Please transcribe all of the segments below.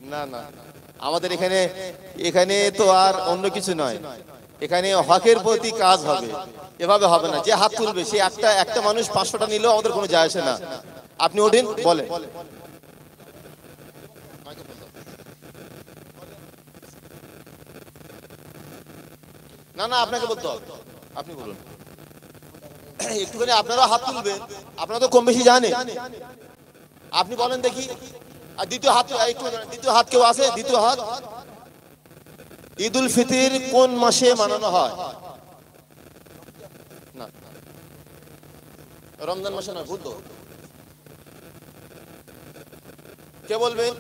না না, আমাদের এখানে এখানে তো আর অন্য কিছু নয়, এখানে হকের প্রতি কাজ হবে, এভাবে হবে না। যে হাত তুলবে সে একটা মানুষ 500টা নিলেও আমাদের কোনো যায় আসে না। আপনি ওঠেন, বলেন। না না, আপনাকে বলতে হবে, আপনি বলুন। একটুখানি আপনারা হাত তুলবেন, আপনারা তো কম বেশি জানেন। আপনি বলেন দেখি। আর দ্বিতীয় হাত, একটু দ্বিতীয় হাত কেউ আছে? দ্বিতীয় হাত। ঈদ উল ফিতর কোন মাসে মানানো হয়? না, রমজান মাসে নয়, ভুল তো। কে বলবেন?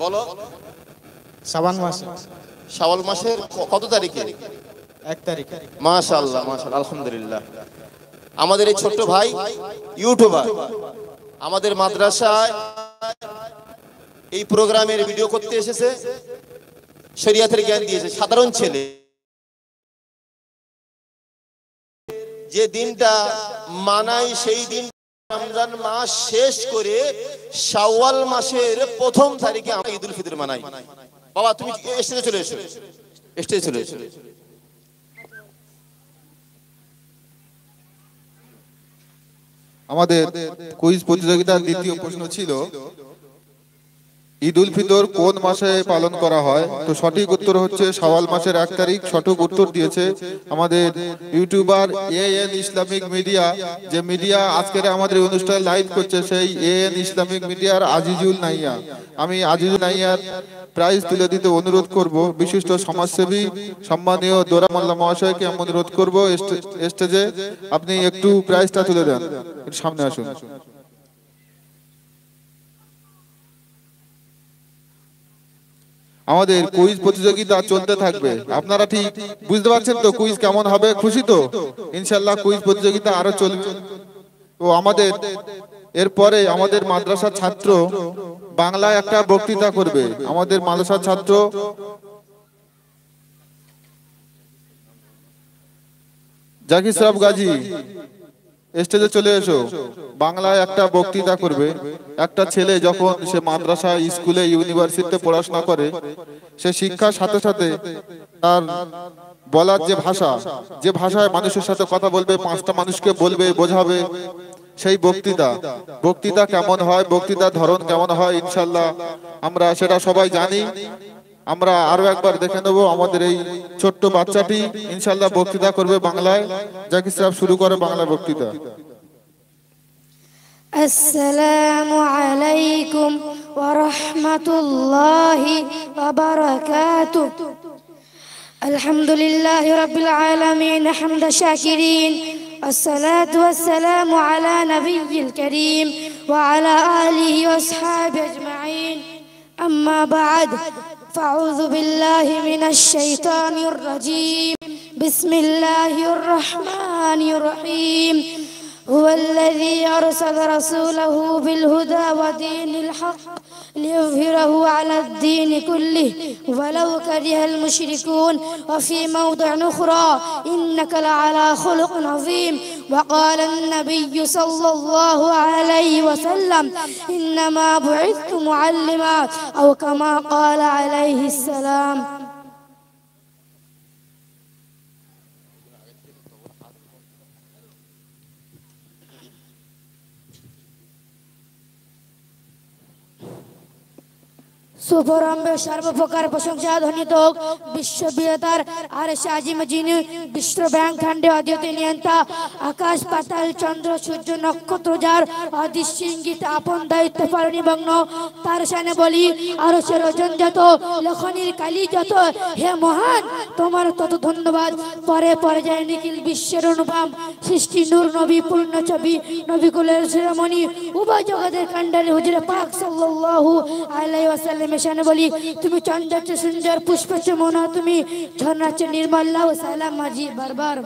বলো। শাবান মাসে। শাওয়াল মাসের কত তারিখে? 1 তারিখে। মাশাআল্লাহ মাশাআল্লাহ, আলহামদুলিল্লাহ। আমাদের এই ছোট্ট ভাই ইউটিউবার আমাদের মাদ্রাসায় এই প্রোগ্রামের ভিডিও করতে এসেছে, শরিয়াতের জ্ঞান দিয়েছে। সাধারণ ছেলে, যে দিনটা মানাই সেই দিন রমজান মাস শেষ করে শাওয়াল মাসের 1ম তারিখে আমরা ঈদ উল ফিতর মানাই। বাবা তুমি স্টেজে চলে এসো, স্টেজে চলে এসো। আমাদের কুইজ প্রতিযোগিতার দ্বিতীয় প্রশ্ন ছিল ঈদ উল ফিতর কোন মাসে পালন করা হয়? তো সঠিক উত্তর হচ্ছে শাওয়াল মাসের 1 তারিখ। সঠিক উত্তর দিয়েছে আমাদের ইউটিউবার এএন ইসলামিক মিডিয়া, যে মিডিয়া আজকের আমাদের অনুষ্ঠান লাইভ করছে, সেই এএন ইসলামিক মিডিয়ার আজিজুল নাইয়া। আমি আজিজুল নাইয়ার প্রাইজ তুলে দিতে অনুরোধ করব। বিশিষ্ট সমাজসেবী সম্মানীয় দোরা মোল্লা মহাশয়কে আমি অনুরোধ করব স্টেজে আপনি একটু প্রাইজটা তুলে দেন, সামনে আসুন। আমাদের কুইজ প্রতিযোগিতা চলতে থাকবে, আপনারা ঠিক বুঝতে পারছেন তো কুইজ কেমন হবে? খুশি তো? ইনশাআল্লাহ কুইজ প্রতিযোগিতা আরো চলবে। তো আমাদের এরপরে আমাদের মাদ্রাসার ছাত্র বাংলায় একটা বক্তৃতা করবে। আমাদের মাদ্রাসার ছাত্র জাকির সাহেব গাজী, স্টেজে চলে এসো। বাংলায় একটা বক্তৃতা করবে। একটা ছেলে যখন সে মাদ্রাসা, স্কুলে, ইউনিভার্সিটিতে পড়াশোনা করে, সে শিক্ষার সাথে সাথে তার বলার যে ভাষা, যে ভাষায় মানুষের সাথে কথা বলবে, 5টা মানুষকে বলবে, বোঝাবে, সেই বক্তৃতা কেমন হয়, বক্তৃতার ধরন কেমন হয়, ইনশাআল্লাহ আমরা সেটা সবাই জানি। আমরা আরো একবার দেখে নেব। আমাদের এই ছোট্ট বাচ্চাটি ইনশাআল্লাহ বক্তৃতা করবে বাংলায়। জাকির সাহেব শুরু করে বাংলা বক্তৃতা। আসসালামু আলাইকুম ওয়া রাহমাতুল্লাহি ওয়া বারাকাতুহু। আলহামদুলিল্লাহি রাব্বিল আলামিন হামদা শাকিরিন, والصلاة والسلام على نبي الكريم وعلى آله وأصحابه أجمعين. أما بعد، فأعوذ بالله من الشيطان الرجيم. بسم الله الرحمن الرحيم. هو الذي أرسل رسوله بالهدى ودين الحق ليظهره على الدين كله ولو كره المشركون. وفي موضع أخرى إنك لعلى خلق عظيم. وقال النبي صلى الله عليه وسلم إنما بعثت معلما، أو كما قال عليه السلام. শুভরম্ভে সর্বপ্রকার প্রশংসা ধ্বনিত বিশ্ববিজেতার আর আজিম, যিনি বিশ্ব ব্যাংক খণ্ডে অদ্বিতীয় নিয়ন্তা, আকাশ পাতাল চন্দ্র সূর্য নক্ষত্র যার অদৃশ্য ইঙ্গিত আপন দায়িত্ব পালনে মগ্ন, তার সামনে বলি আরো সে রজন যত, লেখনির কালি যত, হে মহান তোমার তত ধন্যবাদ। পরে পরে যায় নিখিল বিশ্বের অনুপম সৃষ্টি নূর নবী পূর্ণ ছবি, নবীকুলের শিরোমণি, উভয় জগতের কান্ডারি হুজুরে পাক সাল্লাল্লাহু আলাইহি ওয়াসাল্লাম মেশানে বলি, তুমি চন্দ্রাচ্ছ সুন্দর, পুষ্পাচ্ছ মোনা, তুমি ঝর্ণাচ্ছ নির্মল্লা ও সালাম মাঝি বারবার।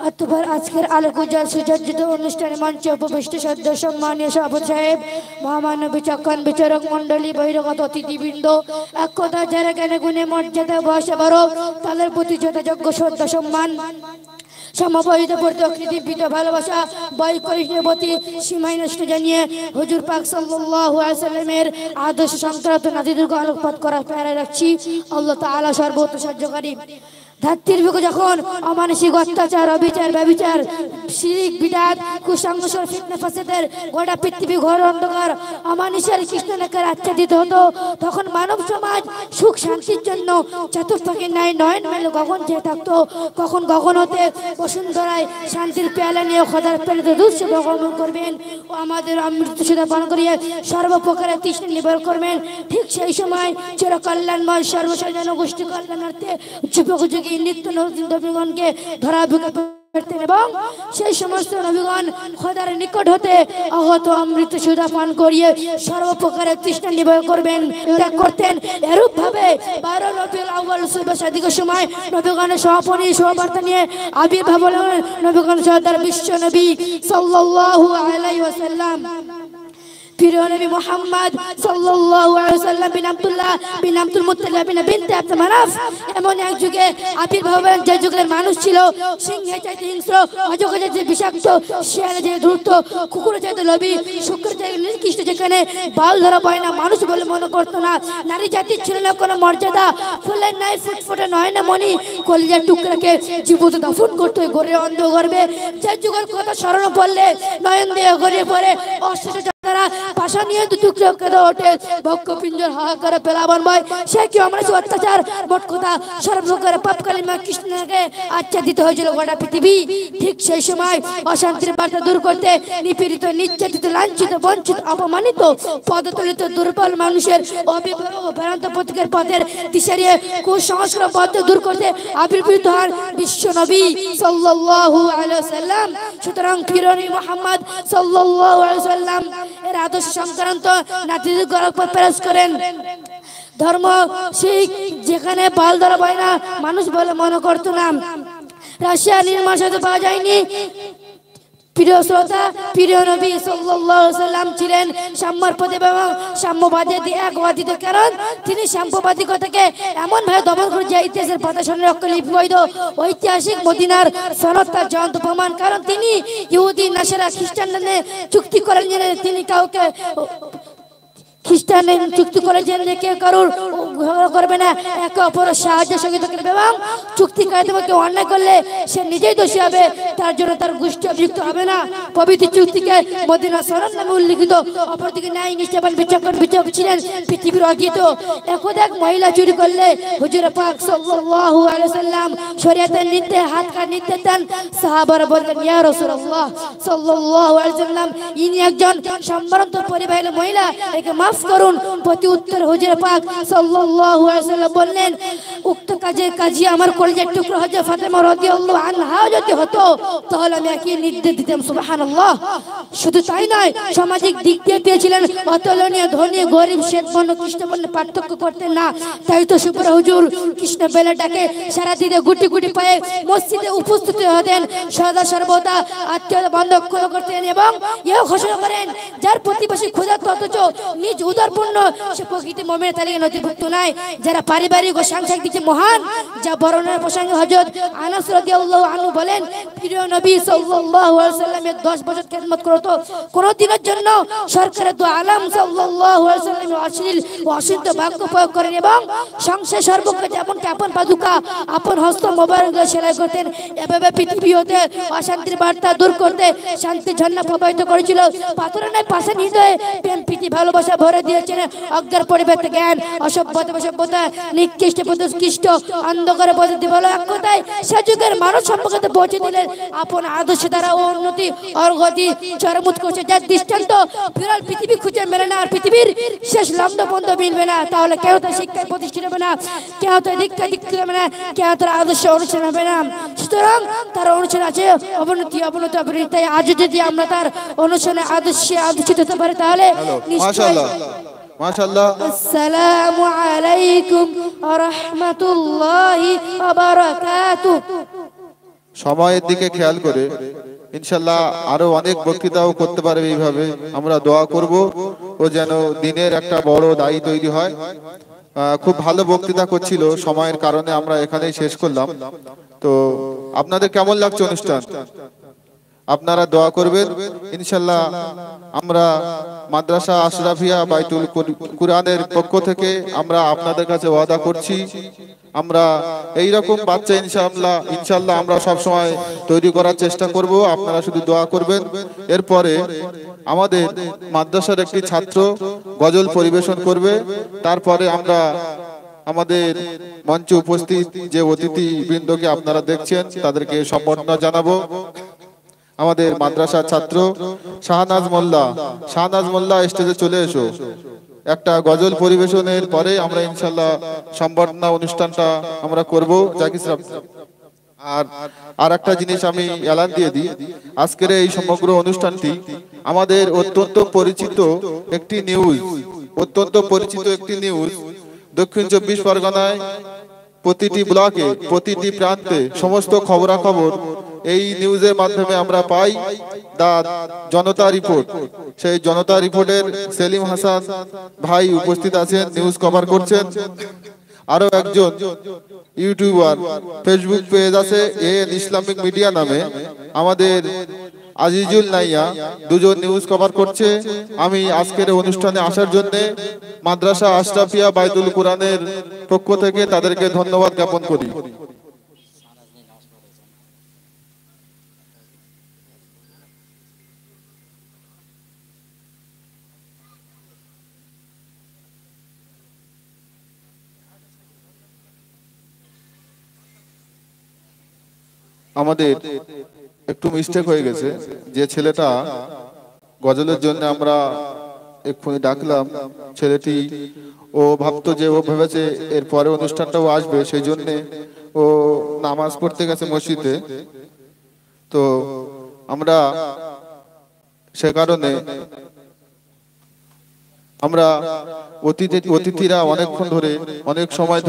অতঃপর আজকের আলোকোজ্জ্বল সুসজ্জিত অনুষ্ঠানে মঞ্চে উপবিষ্ট সদ্য সম্মানীয় সভাপতি সাহেব, মহামান্য বিচক্ষণ বিচারক মন্ডলী, বহিরাগত অতিথিবৃন্দ, এক কথা যারা জ্ঞানে গুণে মর্যাদা বয়সে বড়, তাদের প্রতি যথাযোগ্য শ্রদ্ধা সম্মান সমবয়িত প্রতি অকৃতি পিতা ভালোবাসা বৈকরিষ্ণের প্রতি সীমায় নষ্ট জানিয়ে হুজুর পাক সাল্লাল্লাহু আলাইহি সাল্লামের আদর্শ সংক্রান্ত নাতিদুর্গ আলোকপাত করার প্রেরণা রাখছি। আল্লাহ তাআলা সর্বোচ্চ সাহায্যকারী। ধাত্রীর বুকে যখন অমানসিক অত্যাচার, অবিচার, ব্যভিচার, শিরিক, বিদআত, কুসংস্কার, ফিতনা ফাসাদের গোটা পৃথিবী ঘোর অন্ধকার অমানুষের কৃষ্ণলেখার আচ্ছাদিত হতো, তখন মানব সমাজ সুখ শান্তির জন্য চতুর্পাকে ন্যায় নয়ন মেলে গগন চেয়ে থাকতো। কখন গগন হতে বসুন্ধরায় শান্তির পেয়ালা নিয়ে খোদার প্রেরিত দূত সে গমন করবেন ও আমাদের অমৃত সুধা পান করিয়ে সর্বপ্রকারের তৃষ্ণা নিবার করবেন। ঠিক সেই সময় চিরকল্যাণময় সর্বসাধারণ গোষ্ঠী কল্যাণার্থে যুগোপযোগী নিত্য নতুন নবীগণকে ধরা বুকে পেতেন এবং সেই সমস্ত নবীগণ খোদার নিকট হতে অগত অমৃত সুধা পান করিয়ে সর্বপ্রকারের তৃষ্ণা নিবারণ করবেন ত্যাগ করতেন। এরূপ ভাবে 12 রবিউল আউয়াল শুভ সাদিকের সময় নবীগণের সমাপনী সহবার্তা নিয়ে আবির্ভাব হলেন নবীগণ সর্দার বিশ্ব নবী সাল্লাল্লাহু আলাইহি ওয়াসাল্লাম। প্রিয় নবী মুহাম্মদ সাল্লাল্লাহু আলাইহি ওয়াসাল্লাম বিন আব্দুল্লাহ বিন আব্দুল মুত্তালিব বিন বিনতে আব্দুল মানাফ এমন এক যুগে আবির্ভাব হলেন যে যুগের মানুষ ছিল সিংহের চাইতে হিংস্র, অজগরের চাইতে বিষাক্ত, শিয়ালের চাইতে ধূর্ত, কুকুরের চাইতে লোভী, শুকরের চাইতে নিকৃষ্ট, যেখানে বাল ধরা পায় না মানুষ বলে মনে করতো না। নারী জাতির ছিল না কোনো মর্যাদা, ফুলের নাই ফুটফুটে নয় না মনি, কলিজার টুকরাকে জীবিত দাফন করতে গড়ে অন্ধ গর্বে। যে যুগের কথা স্মরণ পড়লে নয়ন দিয়ে গড়িয়ে পড়ে অশ্রুত তারা পাশা নিয়ে টুকরো কেঁদে ওঠে, বক্ষ পিঞ্জর হাহাকারে পেলাবন বয়। সে কি আমরা অত্যাচার মোট কথা সর্বপ্রকার পাপকালিমা কৃষ্ণকে আচ্ছা দিতে হয়েছিল গোটা পৃথিবী। ঠিক সেই সময় অশান্তির বার্তা দূর করতে নিপীড়িত, নির্যাতিত, লাঞ্ছিত, বঞ্চিত, অপমানিত, পদতলিত দুর্বল মানুষের অভিভাবক ভ্রান্ত প্রতীকের পথের দিশারিয়ে কুসংস্কার পথ দূর করতে আবির্ভূত হন বিশ্ব নবী সাল্লাল্লাহু আলাইহি ওয়াসাল্লাম। সুতরাং প্রিয় নবী মুহাম্মদ সাল্লাল্লাহু আলাইহি ওয়াসাল্লাম এর আদর্শ সংক্রান্ত নাতিদের গর্ব প্রকাশ করেন। ধর্ম শিখ যেখানে বাল ধরা হয় না মানুষ বলে মনে করতো না, রাশিয়া নির্মাণ সাথে পাওয়া যায়নি। প্রিয় শ্রোতা, প্রিয় নবী সাল্লাল্লাহু আলাইহি ওয়াসাল্লাম ছিলেন সাম্যবাদী এবং সাম্যবাদী একবাদিত, কারণ তিনি সাম্যবাদিকতাকে এমন ভাবে দমন করে যে ইতিহাসের পাতা সংরক্ষণ লিপিবদ্ধ ঐতিহাসিক মদিনার সনদ তার জ্বলন্ত প্রমাণ। কারণ তিনি ইহুদি, নাসারা, খ্রিস্টানদের চুক্তি করেন যে তিনি কাউকে খ্রিস্টানের চুক্তি করেছেন যে কেউ কারোর করবে না, একে অপরের সাহায্য সহযোগিতা করবে এবং চুক্তি কায়দা কেউ অন্যায় করলে সে নিজেই দোষী হবে, তার জন্য তার গোষ্ঠী অভিযুক্ত হবে না। পবিত্র চুক্তিকে মদিনা সনদ নামে উল্লিখিত। অপরদিকে ন্যায় নিষ্ঠাবান বিচারক ছিলেন পৃথিবীর অগীত। একদা এক মহিলা চুরি করলে হুজুর পাক সাল্লাল্লাহু আলাইহি ওয়াসাল্লাম শরীয়তের নির্দেশে হাত কাটতে নির্দেশ দেন। সাহাবারা বললেন, ইয়া রাসূলুল্লাহ সাল্লাল্লাহু আলাইহি ওয়াসাল্লাম, ইনি একজন সম্ভ্রান্ত পরিবারের মহিলা, একে মাফ করুন। প্রতি উত্তর হুজুর পাক সাল্লাল্লাহু আলাইহি ওয়াসাল্লাম বললেন, উক্ত কাজী আমার কলিজার টুকরো হযরত ফাতেমা রাদিয়াল্লাহু আনহা যদি হতো তাহলে আমি একই নির্দেশ দিতাম। সুবহানাল্লাহ। শুধু তাই নয়, সামাজিক দিক দিয়ে পেয়েছিলেন অতুলনীয়। ধনী গরিব, শ্বেত বর্ণ কৃষ্ণ বর্ণ পার্থক্য করতেন না। তাই তো সুপুর হুজুর কৃষ্ণ বেলাটাকে সারা দিনে গুটি গুটি পায়ে মসজিদে উপস্থিত হতেন, সদা সর্বদা আত্মীয়তা বন্ধন করতেন এবং এও ঘোষণা করেন, যার প্রতিবেশী ক্ষুধার্ত অথচ নিজ উদারপূর্ণ সে প্রকৃতি মুমিনের তালিকায় নথিভুক্ত নয়। যারা পারিবারিক ও সাংসারিক দিকে মহান, যা বর্ণনার প্রসঙ্গে হযরত আনাস রাদিয়াল্লাহু আনহু বলেন, প্রিয় নবী সাল্লাল্লাহু আলাইহি ওয়াসাল্লামের 10 বছর খেদমত করতো। কোন দিনের জন্য সরকারের দু আলম সাল্লাল্লাহু আলাইহি ওয়াসাল্লামের অশ্লীল ও অশুদ্ধ বাক্য প্রয়োগ করেন এবং সংসার সর্বক্ষেত্রে যেমনকি আপন পাদুকা, আপন হস্ত মোবারক সেলাই করতেন। এভাবে পৃথিবী হতে অশান্তির বার্তা দূর করতে শান্তির ঝর্ণা প্রবাহিত করেছিল। পাথরের ন্যায় পাশে হৃদয়ে প্রেম, প্রীতি, ভালোবাসা ভরে দিয়েছেন। অজ্ঞার পরিবর্তে জ্ঞান, অসভ্যতা, নিকৃষ্ট প্রতিষ্ঠিত অন্ধকারে পদ্ধতি বলো এক কথায় সে যুগের মানব সম্পর্কে পৌঁছে দিলেন আপন আদর্শ দ্বারা ও উন্নতি অর্গতি চরম উৎকর্ষে, যার দৃষ্টান্ত বিরল পৃথিবী খুঁজে মেলে না। আর পৃথিবীর শেষ লম্ব বন্ধ মিলবে না। তাহলে কেউ তার শিক্ষায় প্রতিষ্ঠিত হবে না, কেউ তার দীক্ষা হবে না, কেউ তার আদর্শ অনুষ্ঠান হবে না। সুতরাং তার অনুষ্ঠান আছে অবনতি অবনতি। তাই আজ যদি আমরা তার অনুষ্ঠানে আদর্শে আদর্শিত হতে পারি তাহলে মাশাআল্লাহ মাশাআল্লাহ। আসসালামু আলাইকুম ওয়া রাহমাতুল্লাহি ওয়া বারাকাতুহু। সময়ের দিকে খেয়াল করে ইনশাআল্লাহ আরো অনেক বক্তৃতাও করতে পারবে। এইভাবে আমরা দোয়া করব ও যেন দিনের একটা বড় দায়ী তৈরি হয়। খুব ভালো বক্তৃতা করছিল, সময়ের কারণে আমরা এখানেই শেষ করলাম। তো আপনাদের কেমন লাগছে অনুষ্ঠান? আপনারা দোয়া করবেন ইনশাল্লাহ। আমরা মাদ্রাসা আশরাফিয়া বাইতুল কুরআনের পক্ষ থেকে আমরা আপনাদের কাছে ওয়াদা করছি, আমরা এই রকম বাচ্চা ইনশাল্লাহ আমরা সব সময় তৈরি করার চেষ্টা করব। আপনারা শুধু দোয়া করবেন। এরপরে আমাদের মাদ্রাসার একটি ছাত্র গজল পরিবেশন করবে। তারপরে আমরা আমাদের মঞ্চে উপস্থিত যে অতিথি বৃন্দকে আপনারা দেখছেন তাদেরকে সম্বর্ধনা জানাবো। আমাদের মাদ্রাসার ছাত্র শাহনাজ মোল্লা স্টেজে চলে এসো। একটা গজল পরিবেশনের পরে আমরা ইনশাল্লাহ সম্বর্ধনা অনুষ্ঠানটা আমরা করব। জাকির সাহেব, আর একটা জিনিস আমি এলান দিয়ে দিই, আজকের এই সমগ্র অনুষ্ঠানটি আমাদের অত্যন্ত পরিচিত একটি নিউজ দক্ষিণ 24 পরগনায় প্রতিটি ব্লকে প্রতিটি প্রান্তে সমস্ত খবরাখবর এই নিউজের মাধ্যমে আমরা পাই। দা জনতা রিপোর্ট, সেই জনতা রিপোর্টের সেলিম হাসান ভাই উপস্থিত আছেন, নিউজ কভার করছেন। আরো একজন ইউটিউবার, ফেসবুক পেজ আছে এএন ইসলামিক মিডিয়া নামে, আমাদের আজিজুল নাইয়া, দুজন নিউজ কভার করছে। আমি আজকের অনুষ্ঠানে আসার জন্য মাদ্রাসা আশরাফিয়া বাইতুল কুরআনের পক্ষ থেকে তাদেরকে ধন্যবাদ জ্ঞাপন করি। আমাদের একটু মিস্টেক হয়ে গেছে, যে ছেলেটা গজলের জন্য আমরা এক্ষুনি ডাকলাম, ছেলেটি ও ভাবতো যে ও ভেবেছে এর পরে অনুষ্ঠানটাও আসবে, সেই জন্য ও নামাজ পড়তে গেছে মসজিদে। তো আমরা সে কারণে আমরা অতিথিরা অনেক সময়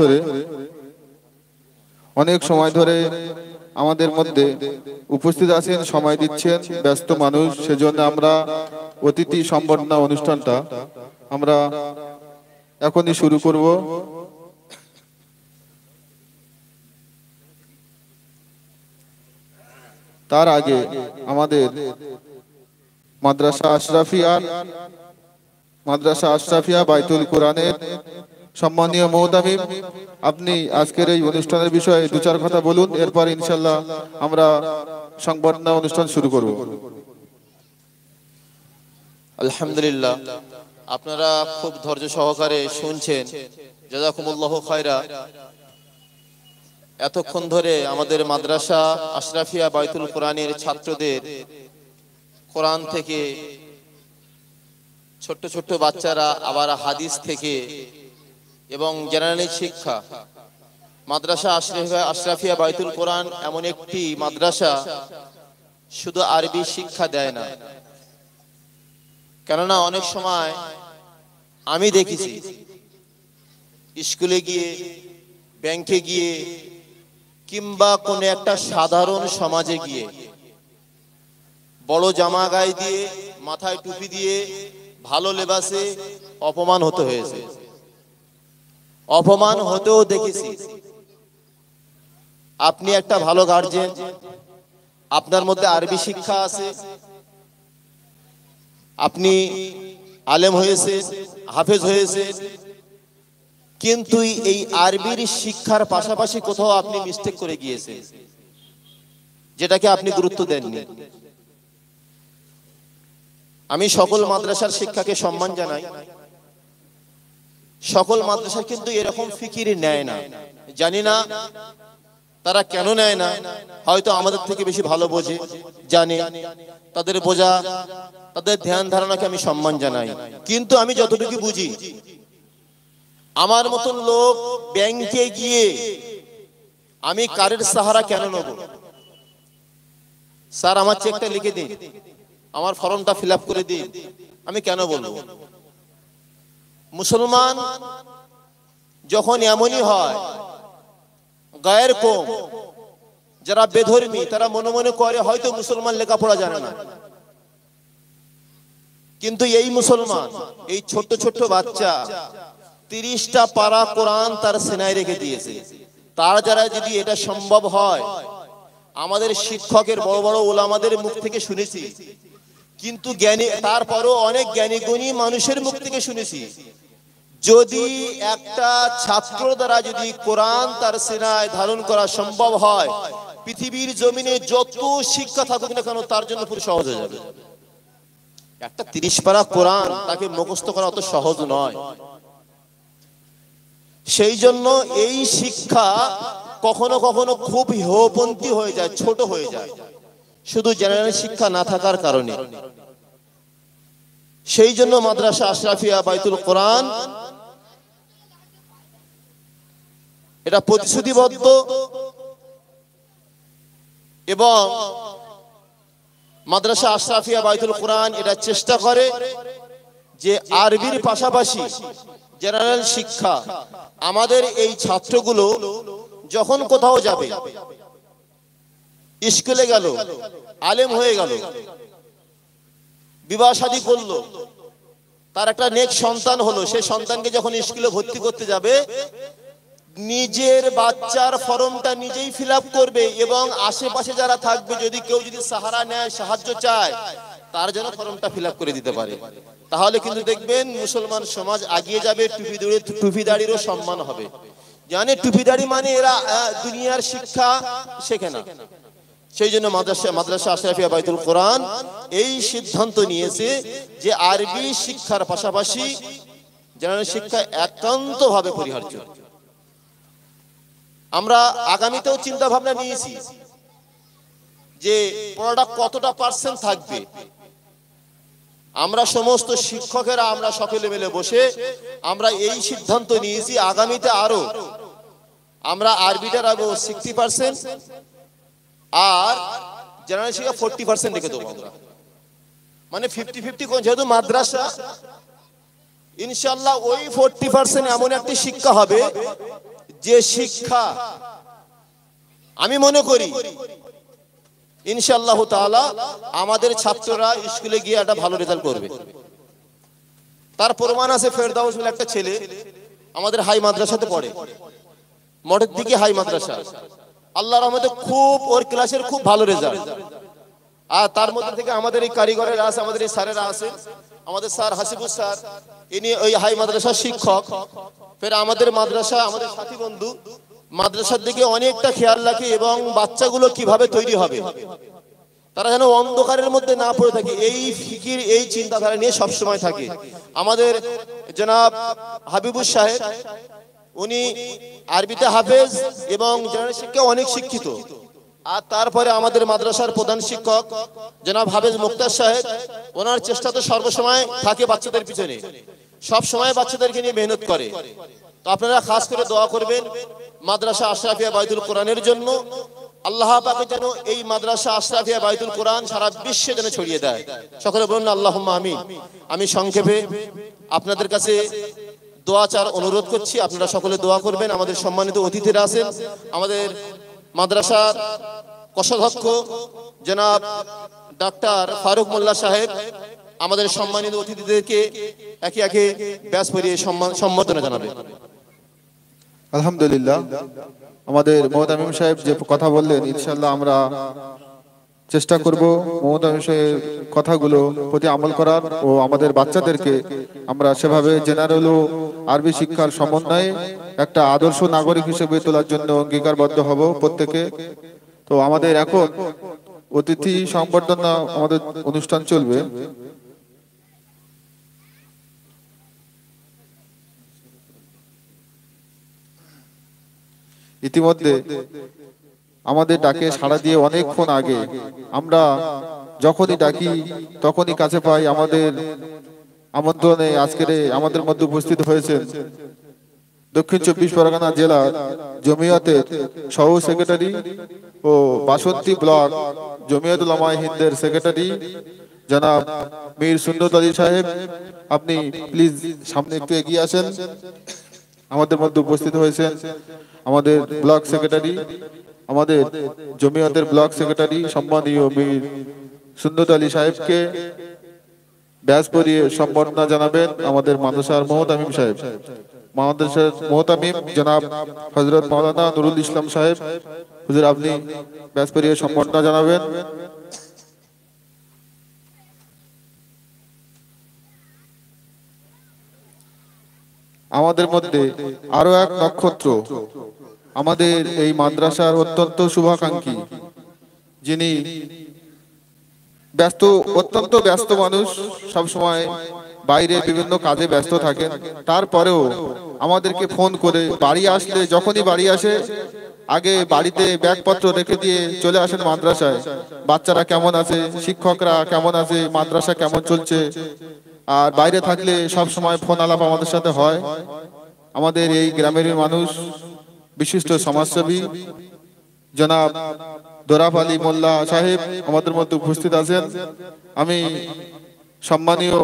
ধরে আমাদের মধ্যে উপস্থিত আছেন, সময় দিচ্ছেন, ব্যস্ত মানুষ, সেজন্য আমরা অতিথি সম্বর্ধনা অনুষ্ঠানটা আমরা এখনই শুরু করব। তার আগে আমাদের মাদ্রাসা আশরাফিয়া বাইতুল কুরআনের সম্মানীয় মুহতামিম, আপনি আজকের এই অনুষ্ঠানের বিষয়ে দু চার কথা বলুন, এরপর ইনশাল্লাহ আমরা সংবর্ধনা অনুষ্ঠান শুরু করব। আলহামদুলিল্লাহ, আপনারা খুব ধৈর্য সহকারে শুনছেন, জাযাকুমুল্লাহু খায়রা। এতক্ষণ ধরে আমাদের মাদ্রাসা আশরাফিয়া বাইতুল কুরআনের ছাত্রদের কোরআন থেকে, ছোট্ট ছোট্ট বাচ্চারা আবার হাদিস থেকে এবং জেনারেল শিক্ষা, মাদ্রাসা আশরাফিয়া বাইতুল কুরআন এমন একটি মাদ্রাসা শুধু আরবি শিক্ষা দেয় না। কেননা অনেক সময় আমি দেখেছি স্কুলে গিয়ে, ব্যাংকে গিয়ে, কিংবা কোনো একটা সাধারণ সমাজে গিয়ে বড় জামা গায়ে দিয়ে, মাথায় টুপি দিয়ে, ভালো লেবাসে অপমান হতে হয়েছে, অপমান হতেও দেখেছি। আপনি একটা ভালো গার্জিয়ান, আপনার মধ্যে আরবি শিক্ষা আছে, আপনি আলেম হয়েছে, হাফেজ হয়েছে, কিন্তু এই আরবির শিক্ষার পাশাপাশি কোথাও আপনি মিস্টেক করে গিয়েছেন, যেটাকে আপনি গুরুত্ব দেননি। আমি সকল মাদ্রাসার শিক্ষাকে সম্মান জানাই। সকল মাদ্রাসা কিন্তু এরকম ফিকির নেয় না, জানি না তারা কেন নেয় না। হয়তো আমাদের থেকে বেশি ভালো বোঝে, জানে, তাদের বোঝা, তাদের ধ্যান ধারণাকে আমি সম্মান জানাই। কিন্তু আমি যতটুকু বুঝি, আমার মতন লোক ব্যাংকে গিয়ে আমি কারের সাহারা কেন নেব? স্যার আমার চেকটা লিখে দিন, আমার ফর্মটা ফিল আপ করে দিন, আমি কেন বলবো? মুসলমান যখন এমনই হয়, গায়ের কম যারা বেধর্মী, তারা মনে মনে করে হয়তো মুসলমান লেখাপড়া জানে না, কিন্তু এই মুসলমান, এই ছোট্ট ছোট্ট বাচ্চা 30টা পারা কোরআন তার সিনায় রেখে দিয়েছে। তার যারা যদি এটা সম্ভব হয়, আমাদের শিক্ষকের বড় বড় ওলামাদের মুখ থেকে শুনেছি, কিন্তু জ্ঞানী তারপরও অনেক জ্ঞানী গুণী মানুষের মুখ থেকে শুনেছি, যদি একটা ছাত্র দ্বারা যদি কোরআন তার সিনায় ধারণ করা সম্ভব হয়, পৃথিবীর জমিনে যত শিক্ষা থাকুক না কেন তার জন্য পুরো সহজ হয়ে যাবে। একটা 30 পারা কোরআন তাকে মুখস্থ করা অত সহজ নয়। সেই জন্য এই শিক্ষা কখনো কখনো খুব হেয়পন্থী হয়ে যায়, ছোট হয়ে যায়, শুধু জেনারেল শিক্ষা না থাকার কারণে। সেই জন্য মাদ্রাসা আশরাফিয়া বাইতুল কোরআন এটা প্রতিশ্রুতিবদ্ধ এবং মাদ্রাসা আশরাফিয়া বাইতুল কোরআন এটা চেষ্টা করে যে আরবির পাশাপাশি জেনারেল শিক্ষা আমাদের এই ছাত্রগুলো যখন কোথাও যাবে, স্কুলে গেল, আলেম হয়ে গেল, বিবাহ শাদী করলো, তার একটা নেক সন্তান হলো, সেই সন্তানকে যখন স্কুলে ভর্তি করতে যাবে, নিজের বাচ্চার ফর্মটা নিজেই ফিল আপ করবে এবং আশেপাশে যারা থাকবে যদি কেউ যদি সাহারা নেয়, সাহায্য চায়, তার জন্য ফর্মটা ফিল আপ করে দিতে পারে। তাহলে কিন্তু দেখবেন মুসলমান সমাজ এগিয়ে যাবে, টুপিদাড়িরও সম্মান হবে। জানে টুপিদাড়ি মানে এরা দুনিয়ার শিক্ষা শেখে না। সেই জন্য মাদ্রাসা আশরাফিয়া বাইতুল কোরআন এই সিদ্ধান্ত নিয়েছে যে আরবি শিক্ষার পাশাপাশি জেনারেল শিক্ষা একান্তভাবে পরিহার্য। আমরা আগামীতেও চিন্তা ভাবনা নিয়েছি যে পড়াটা কতটা পার্সেন্ট থাকবে। আমরা সমস্ত শিক্ষকেরা আমরা সকলে মিলে বসে আমরা এই সিদ্ধান্ত নিয়েছি আগামীতে আরো আমরা আরবিটা রাখবো 60% আর জেনারেল শিক্ষা 40% রেখে দেবো আমরা, মানে 50-50 কোন, যেহেতু মাদ্রাসা ইনশাআল্লাহ ওই 40% এমন একটি শিক্ষা হবে যে শিক্ষা আমি মনে করি ইনশাআল্লাহ তাআলা আমাদের ছাত্ররা স্কুলে গিয়ে একটা ভালো রেজাল্ট করবে। তার প্রমাণ আছে, ফেরদাউস বলে একটা ছেলে আমাদের হাই মাদ্রাসাতে পড়ে, মঠের দিকে হাই মাদ্রাসা, আল্লাহর রহমতে খুব ওর ক্লাসের খুব ভালো রেজাল্ট। আর তার মধ্যে থেকে আমাদের এই কারিগরেরা আছে, আমাদের এই স্যারেরা আছে, আমাদের স্যার হাসিবুর স্যার, ইনি ওই হাই মাদ্রাসার শিক্ষক। ফের আমাদের মাদ্রাসা, আমাদের সাথী বন্ধু মাদ্রাসার দিকে অনেকটা খেয়াল রাখে এবং বাচ্চাগুলো কিভাবে তৈরি হবে তারা যেন অন্ধকারের মধ্যে না পড়ে থাকে, এই ফিকির এই চিন্তাধারা নিয়ে সবসময় থাকে। আমাদের জনাব হাবিবুর সাহেব, উনি আরবিতে হাফেজ এবং জেনারেল শিক্ষা অনেক শিক্ষিত। আর তারপরে আমাদের মাদ্রাসার প্রধান শিক্ষক জনাব হাফেজ মুক্তার সাহেব, ওনার চেষ্টা তো সর্বসময় থাকে বাচ্চাদের পিছনে, সব সময় বাচ্চাদেরকে নিয়ে মেহনত করে। তো আপনারা খাস করে দোয়া করবেন মাদ্রাসা আশরাফিয়া বাইতুল কোরআনের জন্য, আল্লাহ পাক যেন এই মাদ্রাসা আশরাফিয়া বাইতুল কোরআন সারা বিশ্বে যেন ছড়িয়ে দেয়। সকলে বলুন আল্লাহুম্মা আমিন। আমি সংক্ষেপে আপনাদের কাছে দোয়া চার অনুরোধ করছি, আপনারা সকলে দোয়া করবেন। আমাদের সম্মানিত অতিথিরা আছেন, আমাদের মাদ্রাসার কোষাধ্যক্ষ জনাব ডাক্তার ফারুক মোল্লা সাহেব আমাদের সম্মানিত অতিথিদেরকে একে একে ব্যাস পরিয়ে সম্বর্ধনা জানাবেন। আলহামদুলিল্লাহ, আমাদের মোহতামিম সাহেব যে কথা বললেন, ইনশাআল্লাহ আমরা চেষ্টা করব মোহতামিম সাহেবের কথাগুলো প্রতি আমল করার ও আমাদের বাচ্চাদেরকে আমরা সেভাবে জেনারেল ও আরবি শিক্ষার সমন্বয়ে একটা আদর্শ নাগরিক হিসেবে তোলার জন্য অঙ্গীকারবদ্ধ হব প্রত্যেকে। তো আমাদের এখন অতিথি সংবর্ধনা আমাদের অনুষ্ঠান চলবে। ইতিমধ্যে আমাদের ডাকে সাড়া দিয়ে অনেকক্ষণ আগে আমরা যখনই ডাকি তখনই কাছে পাই। আমাদের আমন্ত্রণে আজকের আমাদের মধ্যে উপস্থিত হয়েছেন দক্ষিণ 24 পরগনা জেলা জমিয়তের সহ সেক্রেটারি ও বাসন্তী ব্লক জমিয়ত উলামায়ে হিন্দের সেক্রেটারি জনাব মীর সুন্নত আলী সাহেব। আপনি প্লিজ সামনে একটু এগিয়ে আসেন। আমাদের মধ্যে উপস্থিত হয়েছেন আমাদের ব্লক সেক্রেটারি, আমাদের জমিয়তের ব্লক সেক্রেটারি সম্মানীয় মীর সুন্নত আলী সাহেবকে ব্যাস পরিয়ে সম্বর্ধনা জানাবেন আমাদের মাদ্রাসার মোহতামিম সাহেব। মাদ্রাসার মোহতামিম জনাব হযরত মাওলানা নুরুল ইসলাম সাহেব, হুজুর আপনি ব্যাস পড়িয়ে সম্বর্ধনা জানাবেন। আমাদের মধ্যে আরো এক নক্ষত্র, আমাদের এই মাদ্রাসার অত্যন্ত শুভাকাঙ্ক্ষী, যিনি অত্যন্ত ব্যস্ত মানুষ, সব সময় বাইরে বিভিন্ন কাজে ব্যস্ত থাকেন, তারপরেও আমাদেরকে ফোন করে বাড়ি আসলে, যখনই বাড়ি আসে আগে বাড়িতে ব্যাগপত্র রেখে দিয়ে চলে আসেন মাদ্রাসায়। বাচ্চারা কেমন আছে, শিক্ষকরা কেমন আছে, মাদ্রাসা কেমন চলছে, আর বাইরে থাকলে সব সময় ফোন আলাপ আমাদের সাথে হয়। আমাদের এই গ্রামের মানুষ, বিশিষ্ট সমাজসেবী জনাব দোরাব আলী মোল্লা সাহেব আমাদের মধ্যে উপস্থিত আছেন। আমি সম্মানীয়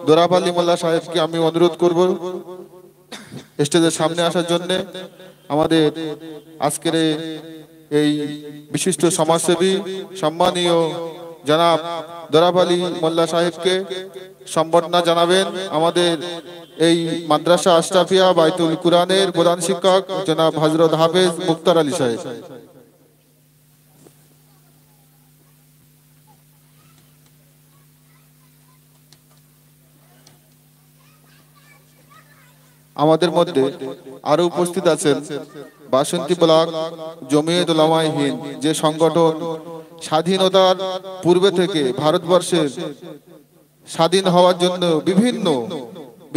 দোরাব আলী মোল্লা সাহেবকে আমি অনুরোধ করব স্টেজের সামনে আসার জন্য। আমাদের আজকের এই বিশিষ্ট সমাজসেবী সম্মানীয় জনাব দোরাব আলী মোল্লা সাহেবকে সম্বর্ধনা জানাবেন আমাদের এই মাদ্রাসা আশরাফিয়া বাইতুল কুরআনের প্রধান শিক্ষক জনাব হযরত হাফেজ মুক্তার আলী সাহেব। আমাদের মধ্যে আরো উপস্থিত আছেন বাসন্তী ব্লক জমিয়ত উলামায়ে হিন্দ, যে সংগঠন স্বাধীনতার পূর্বে থেকে ভারতবর্ষের স্বাধীন হওয়ার জন্য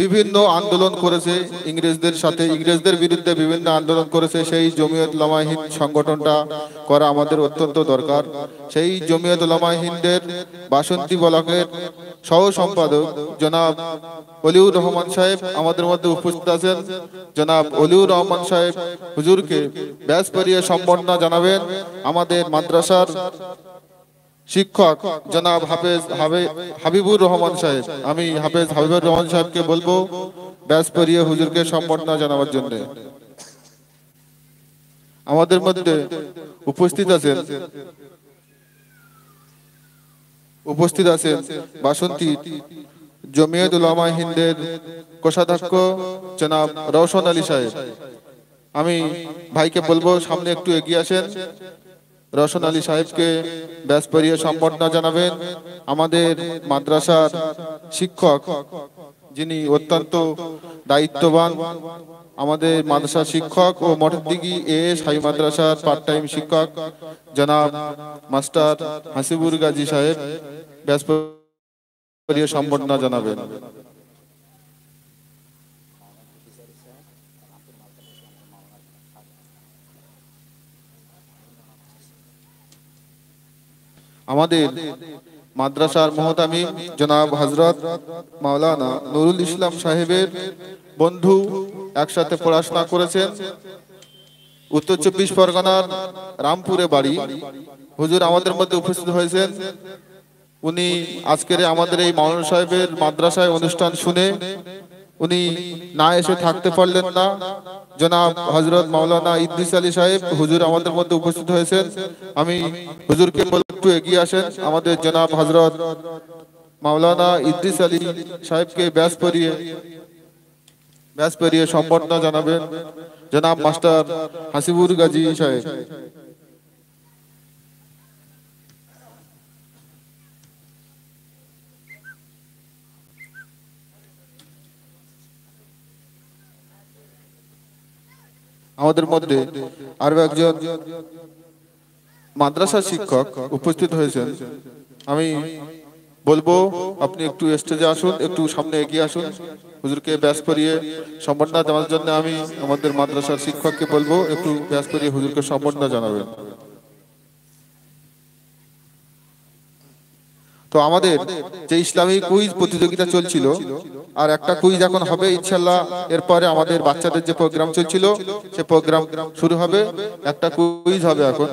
বিভিন্ন আন্দোলন করেছে, ইংরেজদের বিরুদ্ধে বিভিন্ন আন্দোলন করেছে। সেই জমিয়ত উলামায়ে হিন্দ সংগঠনটা করা আমাদের অত্যন্ত দরকার। সেই জমিয়ত উলামায়ে হিন্দের বাসন্তী ব্লকের সহ সম্পাদক জনাব অলিউর রহমান সাহেব আমাদের মধ্যে উপস্থিত আছেন। জনাব অলিউর রহমান সাহেব হুজুরকে ব্যাস পড়িয়ে সম্বর্ধনা জানাবেন। আমাদের মাদ্রাসার শিক্ষক জনাব হাবিবুর রহমান সাহেব, আমি হাফেজ হাবিবুর রহমান সাহেবকে বলবো ব্যাস পড়িয়ে হুজুরকে সম্বর্ধনা জানাবার জন্য। আমাদের মধ্যে উপস্থিত আছেন বাসন্তী জমিয়ত উলামায়ে হিন্দের কোষাধ্যক্ষ জনাব রওশন আলী সাহেব। আমি ভাইকে বলবো সামনে একটু এগিয়ে আসেন, রওশন আলী সাহেবকে ব্যাস পড়িয়ে সম্বর্ধনা জানাবেন। আমাদের মাদ্রাসার শিক্ষক, যিনি অত্যন্ত দায়িত্ববান, আমাদের মাদ্রাসার শিক্ষক ও মঠদিগি এএস হাই মাদ্রাসার পার্ট টাইম শিক্ষক জনাব মাস্টার হাসিবুর গাজী সাহেব ব্যাস পড়িয়ে সম্বর্ধনা জানাবেন। আমাদের মাদ্রাসার মোহতামিম জনাব হযরত মাওলানা নুরুল ইসলাম সাহেবের বন্ধু, একসাথে পড়াশোনা করেছেন, উত্তর 24 পরগনার রামপুরে বাড়ি। হুজুর আমাদের মধ্যে উপস্থিত হয়েছেন। উনি আজকের আমাদের এই মাওলানা সাহেবের মাদ্রাসায় অনুষ্ঠান শুনে উনি না এসে থাকতে পারলেন না। জনাব হযরত মাওলানা ইদ্রিস আলী সাহেব হুজুর আমাদের মধ্যে উপস্থিত হয়েছেন। আমি হুজুরকে বলবো একটু এগিয়ে আসেন। আমাদের জনাব হযরত মাওলানা ইদ্রিস আলী সাহেবকে ব্যাস পড়িয়ে সম্বর্ধনা জানাবেন জনাব মাস্টার হাসিবুর গাজী সাহেব। আমাদের মধ্যে আরো একজন মাদ্রাসা শিক্ষক উপস্থিত হয়েছেন। আমি বলবো আপনি একটু স্টেজে আসুন, একটু সামনে এগিয়ে আসুন, হুজুরকে ব্যাস পড়িয়ে সম্বর্ধনা দেওয়ার জন্য আমি আমাদের মাদ্রাসার শিক্ষককে বলবো একটু ব্যাস পড়িয়ে হুজুরকে সম্বর্ধনা জানাবেন। তো আমাদের যে ইসলামী কুইজ প্রতিযোগিতা চলছিল, আর একটা কুইজ এখন হবে ইনশাআল্লাহ। এরপরে আমাদের বাচ্চাদের যে প্রোগ্রাম চলছিল সে প্রোগ্রাম শুরু হবে, একটা কুইজ হবে এখন।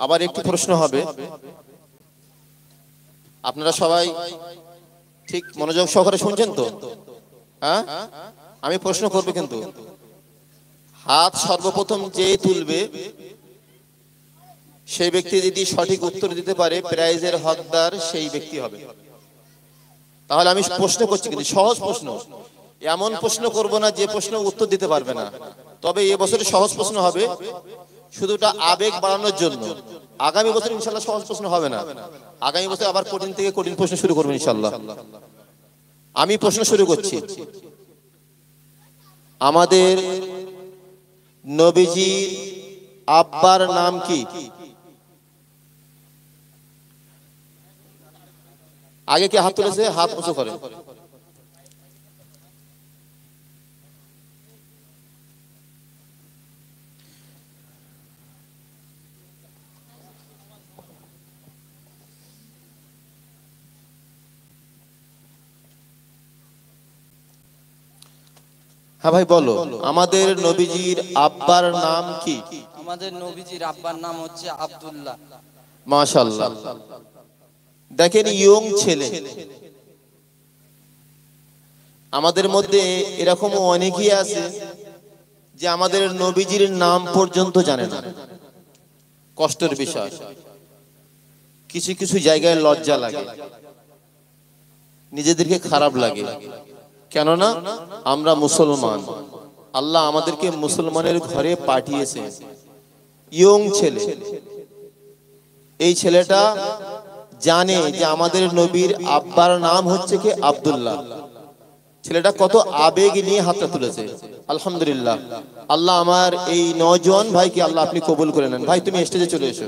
আবার একটি প্রশ্ন হবে, আপনারা সবাই ঠিক মনোযোগ সহকারে শুনছেন তো? হ্যাঁ, আমি প্রশ্ন করব, কিন্তু হাত সর্বপ্রথম যে তুলবে সেই ব্যক্তি যদি সঠিক উত্তর দিতে পারে, প্রাইজের হকদার সেই ব্যক্তি হবে। তাহলে আমি প্রশ্ন করছি, কিন্তু সহজ প্রশ্ন, এমন প্রশ্ন করব না যে প্রশ্ন উত্তর দিতে পারবে না। তবে এবছরে সহজ প্রশ্ন হবে, শুধুটা আবেগ বাড়ানোর জন্য। আগামী বছর ইনশাল্লাহ সহজ প্রশ্ন হবে না, আগামী বছর আবার কঠিন থেকে কঠিন প্রশ্ন শুরু করবেন ইনশাল্লাহ। আমি প্রশ্ন শুরু করছি। আমাদের নবীজির আব্বার নাম কি? আগে কি হাত তুলেছে? হাত উঁচু করেন। হ্যাঁ ভাই বলো, আমাদের নবীজির আব্বার নাম কি? আমাদের নবীজির আব্বার নাম হচ্ছে আব্দুল্লাহ। মাশাআল্লাহ। দেখেন, ইয়ং ছেলে, আমাদের মধ্যে এরকম অনেকেই আছে যে আমাদের নবীজির নাম পর্যন্ত জানে না। কষ্টের বিষয়, কিছু কিছু জায়গায় লজ্জা লাগে, নিজেদেরকে খারাপ লাগে। কেননা আমরা মুসলমান, আল্লাহ আমাদেরকে মুসলমানের ঘরে পাঠিয়েছে। ইয়ং ছেলে, এই ছেলেটা জানে যে আমাদের নবীর আব্বার নাম হচ্ছে কি? আব্দুল্লাহ। ছেলেটা কত আবেগ নিয়ে হাতটা তুলেছে। আলহামদুলিল্লাহ, আল্লাহ আমার এই নওজোয়ান ভাইকে আল্লাহ আপনি কবুল করে নেন। ভাই তুমি স্টেজে চলে এসো।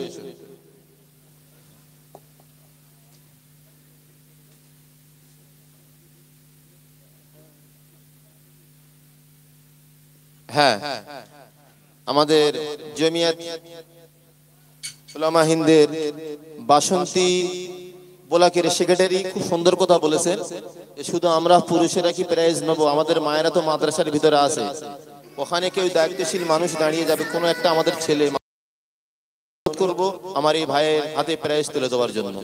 হ্যাঁ, আমাদের জমিয়ত উলামা হিন্দের বাসন্তী বোলাকের সেক্রেটারি খুব সুন্দর কথা বলেছেন, শুধু আমরা পুরুষেরা কি প্রাইজ নেব? আমাদের মায়েরা তো মাদ্রাসার ভিতরে আছে, ওখানে কেউ দায়িত্বশীল মানুষ দাঁড়িয়ে যাবে, কোনো একটা আমাদের ছেলে করব আমার এই ভাইয়ের হাতে প্রাইজ তুলে দেওয়ার জন্য।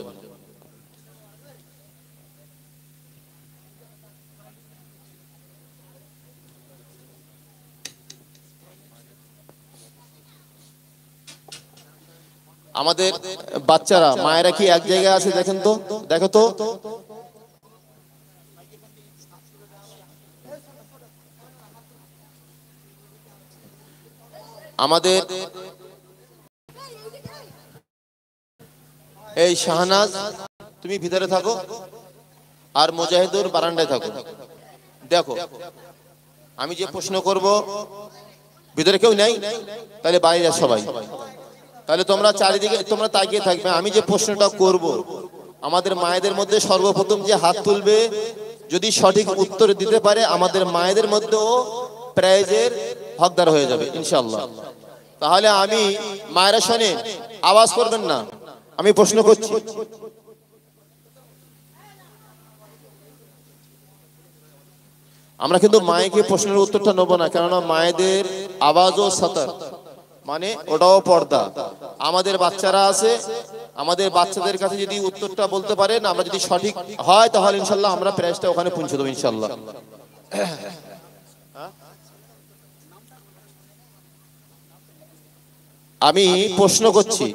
আমাদের বাচ্চারা, মায়েরা কি এক জায়গায় আছে? দেখেন তো, দেখো তো। আমাদের এই শাহনাজ, তুমি ভিতরে থাকো, আর মুজাহিদুর বারান্দায় থাকো। দেখো, আমি যে প্রশ্ন করব, ভিতরে কেউ নেই, তাহলে বাইরে সবাই, তাহলে তোমরা চারিদিকে তোমরা তাকিয়ে থাকবে। আমি যে প্রশ্নটা করব, আমাদের মায়েদের মধ্যে সর্বপ্রথম যে হাত তুলবে, যদি সঠিক উত্তর দিতে পারে, আমাদের মায়েদের মধ্যেও প্রাইজের হকদার হয়ে যাবে ইনশাআল্লাহ। তাহলে আমি, মায়েরা শোনে, আওয়াজ করবেন না, আমি প্রশ্ন করছি। আমরা কিন্তু মায়েকে প্রশ্নের উত্তরটা নেবো না, কেননা মায়েদের আওয়াজও সাতার, মানে ওটাও পর্দা। আমাদের বাচ্চারা আছে, আমাদের বাচ্চাদের কাছে যদি উত্তরটা বলতে পারেন, আমরা যদি সঠিক হয়, তাহলে ইনশাল্লাহ আমরা প্রাইজটা ওখানে পৌঁছে দেবো ইনশাল্লাহ। আমি প্রশ্ন করছি,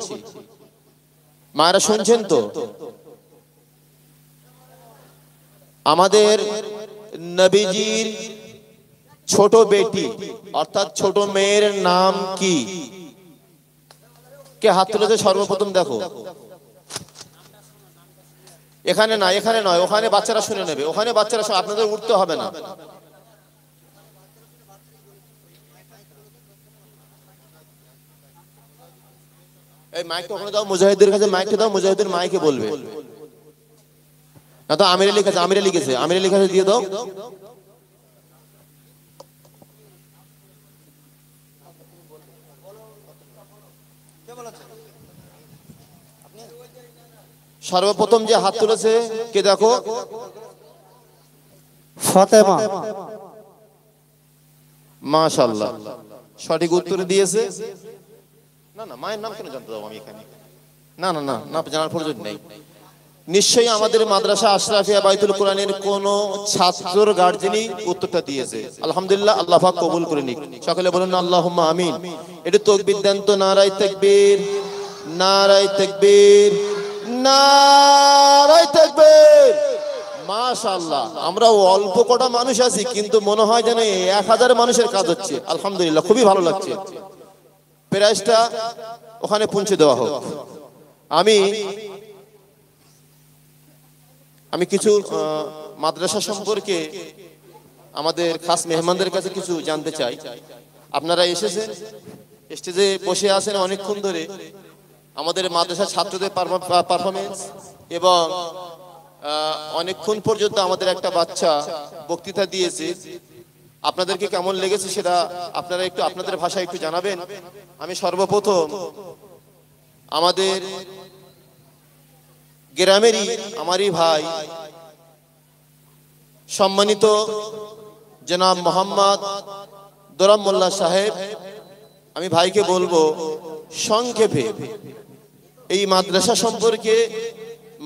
মায়েরা শুনছেন তো? আমাদের নবীজির ছোট বেটি অর্থাৎ ছোট মেয়ের নাম কি? কে হাত তুলেছে সর্বপ্রথম? দেখো, এখানে না, এখানে নয়, ওখানে বাচ্চারা শুনে নেবে, ওখানে বাচ্চারা, আপনাদের উঠতে হবে না। এই মাইকটা ওখানে দাও, মুজাহিদের কাছে মাইকটা দাও, মুজাহিদের মাইকে বলবে না তো। আমিরে লিখেছে, আমিরে লিখেছে, আমিরে লিখেছে, দিয়ে দাও। সর্বপ্রথম যে হাত তুলেছে কে? দেখো, ফাতেমা। মাশাআল্লাহ, সঠিক উত্তর দিয়েছে। না না, মায়ের নাম কেন জানতে যাবো আমি এখানে? না না না না, জানার প্রয়োজন নেই। নিশ্চয়ই আমাদের মাদ্রাসা আশরাফিয়া বাইতুল কোরআনের কোন ছাত্রর গার্জেনই উত্তরটা দিয়েছে। আলহামদুলিল্লাহ, আল্লাহ পাক কবুল করে নিক। সকলে বলুন আল্লাহুম্মা আমিন। এটা তাকবীর দেন তো, নারায়ে তাকবীর, নারায়ে তাকবীর, নারায়ে তাকবীর। মাশাআল্লাহ, আমরা অল্প কটা মানুষ আছি কিন্তু মনে হয় যেন 1000 মানুষের কাজ হচ্ছে। আলহামদুলিল্লাহ, খুবই ভালো লাগছে। প্রাইজটা ওখানে পৌঁছে দেওয়া হোক। আমি কিছু মাদ্রাসা সম্পর্কে আমাদের খাস মেহমানদের কাছে কিছু জানতে চাই। আপনারা এসেছেন, স্টেজে বসে আছেন অনেকক্ষণ ধরে। আমাদের মাদ্রাসা ছাত্রদের পারফরমেন্স এবং অনেকক্ষণ পর্যন্ত আমাদের একটা বাচ্চা বক্তৃতা দিয়েছে। আপনাদেরকে কেমন লেগেছে সেটা আপনারা একটু আপনাদের ভাষায় একটু জানাবেন। আমি সর্বপ্রথম আমাদের গ্রামেরই আমারই ভাই সম্মানিত জনাব মোহাম্মদ দোরাম মোল্লা সাহেব, আমি ভাইকে বলবো সংক্ষেপে এই মাদ্রাসা সম্পর্কে,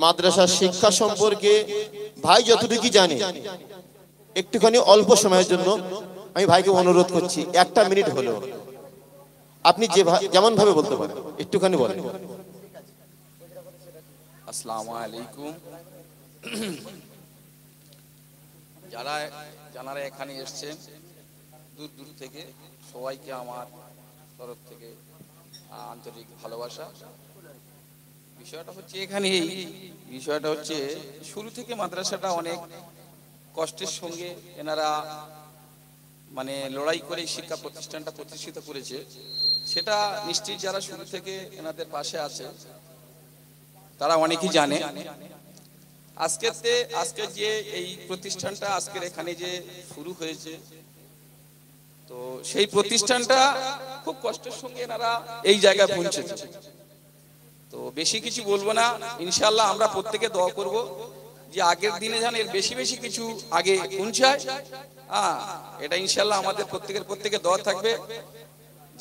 মাদ্রাসা শিক্ষা সম্পর্কে ভাই যতটুকু জানে একটুখানি অল্প সময়ের জন্য আমি ভাইকে অনুরোধ করছি, 1 মিনিট হলেও আপনি যেমন ভাবে বলতে পারেন একটুখানি বলেন। আসসালামু আলাইকুম। যারা এখানে এসছেন দূর দূর থেকে, সবাইকে আমার তরফ থেকে আন্তরিক ভালোবাসা। বিষয়টা হচ্ছে শুরু থেকে মাদ্রাসাটা অনেক কষ্টের সঙ্গে এনারা মানে লড়াই করে শিক্ষা প্রতিষ্ঠানটা প্রতিষ্ঠিত করেছে। সেটা নিশ্চয়ই যারা শুরু থেকে এনাদের পাশে আছে তারা অনেকেই জানে। আজকে যে এই প্রতিষ্ঠানটা আজকের এখানে যে শুরু হয়েছে, তো সেই প্রতিষ্ঠানটা খুব কষ্টের সঙ্গে এনারা এই জায়গায় পৌঁছেছে। তো বেশি কিছু বলবো না, ইনশাআল্লাহ আমরা প্রত্যেকে দোয়া করব যে আগের দিনে যেন এর বেশি বেশি কিছু আগে পৌঁছায়। এটা ইনশাআল্লাহ আমাদের প্রত্যেকের দোয়া থাকবে।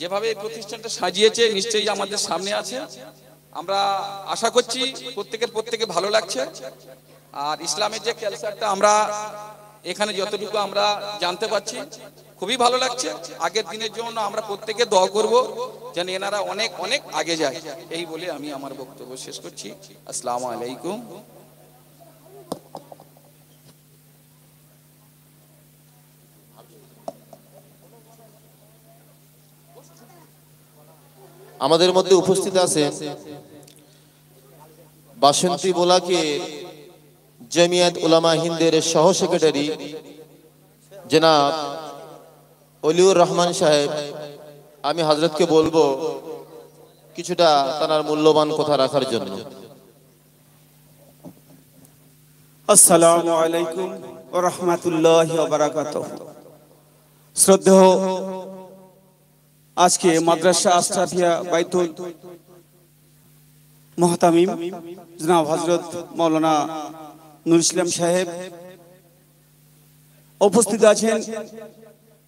যেভাবে এই প্রতিষ্ঠানটা সাজিয়েছে নিশ্চয়ই আমাদের সামনে আছে, আমরা আশা করছি প্রত্যেকে ভালো লাগছে। আর ইসলামের যে কালচারটা আমরা এখানে যতটুকু আমরা জানতে পারছি খুবই ভালো লাগছে। আগের দিনের জন্য আমরা প্রত্যেকে দোয়া করব যেন এনারা অনেক অনেক আগে যায়। এই বলে আমি আমার বক্তব্য শেষ করছি। আসসালামু আলাইকুম। আমাদের মধ্যে উপস্থিত আছে বাসন্তী বোলাকে জমিয়ত উলামা হিন্দের সহ সেক্রেটারি জনাব অলিউর রহমান সাহেব। আমি হযরতকে বলবো কিছুটা তার মূল্যবান কথা রাখার জন্য। আসসালামু আলাইকুম ওয়া রাহমাতুল্লাহি ওয়া বারাকাতুহু। শ্রদ্ধেয় আজকে মাদ্রাসা আশরাফিয়া বাইতুল মুহতামিম জনাব হযরত মাওলানা নুর ইসলাম সাহেব উপস্থিত আছেন,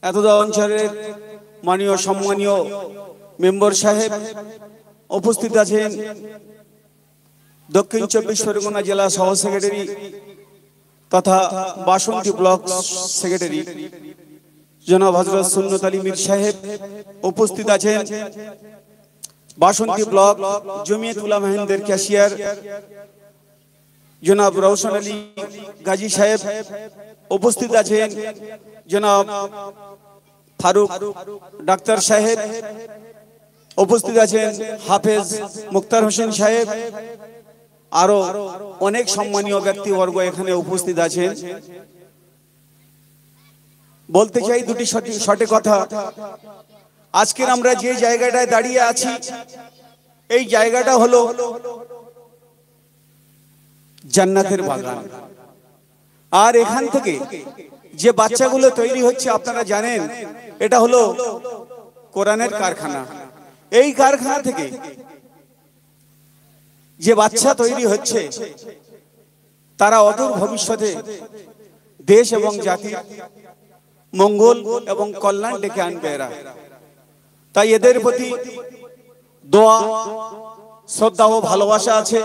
এতদা অঞ্চলের মাননীয় সম্মানীয় মেম্বার সাহেব উপস্থিত আছেন, দক্ষিণ 24 পরগনা জেলা সহ সেক্রেটারি তথা বাসন্তী ব্লক সেক্রেটারি জনাব হযরত সুন্নত আলী মীর সাহেব উপস্থিত আছেন, বাসন্তী ব্লক জমিয়ত উলামা হিন্দের ক্যাশিয়ার জনাব রওশন আলী গাজী সাহেব উপস্থিত আছেন, জনাব ফারুক ডাক্তার সাহেব উপস্থিত আছেন, হাফেজ মুক্তার হোসেন সাহেব, আরো অনেক সম্মানীয় ব্যক্তিবর্গ এখানে উপস্থিত আছেন। বলতে চাই দুটি সঠিক কথা। আজকের আমরা যে জায়গাটায় দাঁড়িয়ে আছি এই জায়গাটা হলো জান্নাতের বাগান। আর এখান থেকে যে বাচ্চাগুলো তৈরি হচ্ছে আপনারা জানেন এটা হলো কোরআনের কারখানা। এই কারখানা থেকে যে বাচ্চা তৈরি হচ্ছে তারা অদূর ভবিষ্যতে দেশ এবং জাতির মঙ্গল এবং কল্যাণ ডেকে আনবে এরা। তাই এদের প্রতি দোয়া, শ্রদ্ধা ও ভালোবাসা আছে।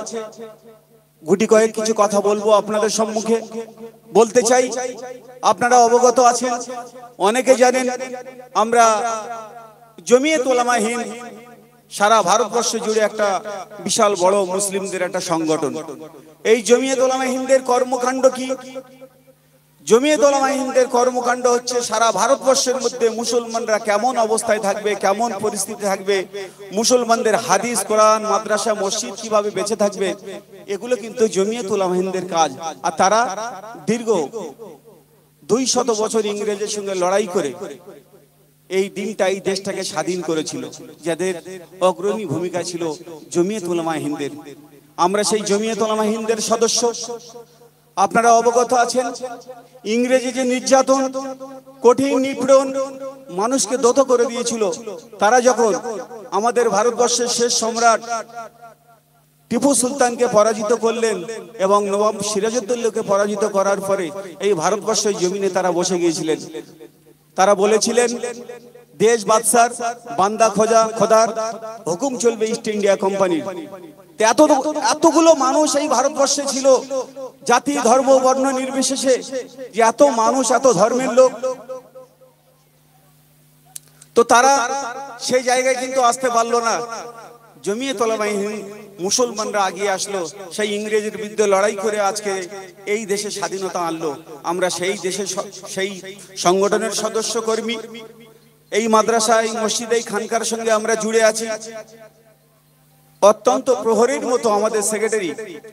গুটি কয়েক কিছু কথা বলবো আপনাদের সম্মুখে। বলতে চাই, আপনারা অবগত আছেন, অনেকে জানেন, আমরা জমিয়ত উলামা হিন্দ সারা ভারতবর্ষ জুড়ে একটা বিশাল বড় মুসলিমদের একটা সংগঠন। এই জমিয়ত উলামা হিন্দের কর্মকাণ্ড কি? জমিয়ত উলামা হিন্দের কর্মকাণ্ড হচ্ছে সারা ভারতবর্ষের মধ্যে মুসলমানরা কেমন অবস্থায় থাকবে, কেমন পরিস্থিতি থাকবে, মুসলমানদের হাদিস, কোরআন, মাদ্রাসা, মসজিদ কিভাবে বেঁচে থাকবে, এগুলো কিন্তু জমিয়ত উলামা হিন্দের কাজ। আর তারা দীর্ঘ 200 বছর ইংরেজের সঙ্গে লড়াই করে এই দিনটা, এই দেশটাকে স্বাধীন করেছিল, যাদের অগ্রণী ভূমিকা ছিল জমিয়ত উলামা হিন্দের। আমরা সেই জমিয়ত উলামা হিন্দের সদস্য। আপনারা অবগত আছেন, ইংরেজি যে নির্যাতন, কঠিন নিপীড়ন, মানুষকে দত করে দিয়েছিল, তারা যখন আমাদের ভারতবর্ষের শেষ সম্রাট টিপু সুলতানকে পরাজিত করলেন এবং নবাব সিরাজউদ্দৌলাকে পরাজিত করার পরে এই ভারতবর্ষের জমিনে তারা বসে গিয়েছিলেন। তারা বলেছিলেন, দেশ বাদশার, বান্দা খোদার হুকুম চলবে ইস্ট ইন্ডিয়া কোম্পানির। এতগুলো মানুষ এই ভারতবর্ষে ছিল, জাতি, ধর্ম, বর্ণ নির্বিশেষে, যে এত মানুষ, এত ধর্মের লোক, তো তারা সেই জায়গায় কিন্তু আসতে পারলো না। জমিয়ত উলামা হিন্দ মুসলমানরা আগিয়ে আসলো, সেই ইংরেজের বিরুদ্ধে লড়াই করে আজকে এই দেশে স্বাধীনতা আনলো। আমরা সেই দেশে, সেই সংগঠনের সদস্য কর্মী। এই মাদ্রাসায়, মসজিদে, খানকার সঙ্গে আমরা জুড়ে আছি। অত্যন্ত প্রহরীর মতো আমাদের সেক্রেটারি